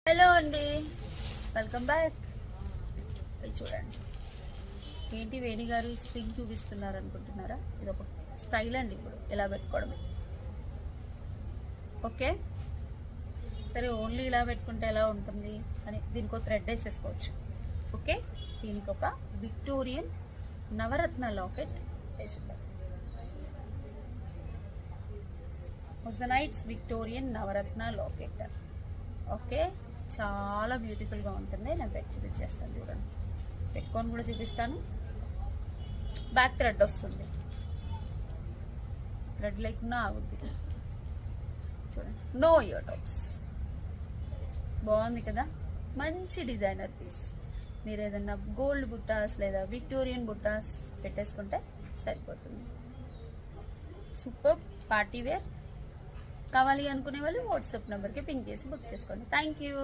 Hello అండి, welcome back. చూడండి ఏంటి వేణి గారు స్ట్రింగ్ చూపిస్తున్నారు అనుకుంటున్నారా? ఇది ఒక స్టైల్ అండి. ఇప్పుడు ఇలా పెట్టుకోవడమే. ఓకే, సరే ఓన్లీ ఇలా పెట్టుకుంటే ఎలా ఉంటుంది అని దీనికి ఒక థ్రెడ్ వేసేసుకోవచ్చు. ఓకే, దీనికి ఒక విక్టోరియన్ నవరత్న లాకెట్ వేసిద్దాం. మొజనైట్స్ విక్టోరియన్ నవరత్న లాకెట్. ఓకే, చాలా బ్యూటిఫుల్గా ఉంటుంది. నేను పెట్టి చూపించేస్తాను, చూడండి. పెట్టుకొని కూడా చూపిస్తాను. బ్యాక్ థ్రెడ్ వస్తుంది, థ్రెడ్ లేకుండా ఆగుద్ది. చూడండి, నో ఇయర్ టాప్స్. బాగుంది కదా, మంచి డిజైనర్ పీస్. మీరు ఏదన్నా గోల్డ్ బుట్టాస్ లేదా విక్టోరియన్ బుట్టాస్ పెట్టేసుకుంటే సరిపోతుంది. Super party wear. కావాలి అనుకునే వాళ్ళు వాట్సాప్ నెంబర్కి పింక్ చేసి బుక్ చేసుకోండి. Thank you.